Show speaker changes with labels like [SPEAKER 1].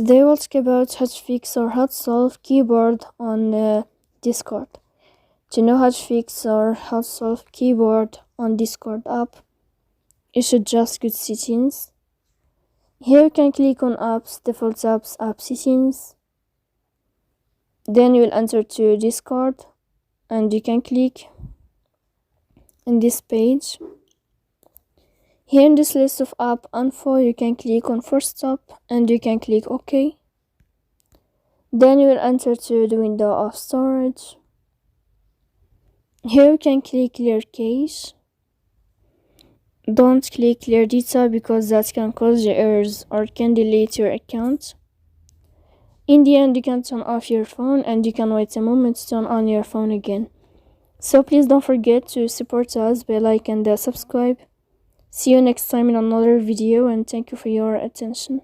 [SPEAKER 1] Today we'll talk about how to fix or how to solve keyboard on Discord. To know how to fix or how to solve keyboard on Discord app, you should just go to settings. Here you can click on apps, default apps, app settings. Then you will enter to Discord and you can click in this page. Here in this list of app info, you can click on force stop and you can click OK. Then you will enter to the window of storage. Here you can click clear cache. Don't click clear data because that can cause you errors or can delete your account. In the end, you can turn off your phone and you can wait a moment to turn on your phone again. So please don't forget to support us by like and subscribe. See you next time in another video and thank you for your attention.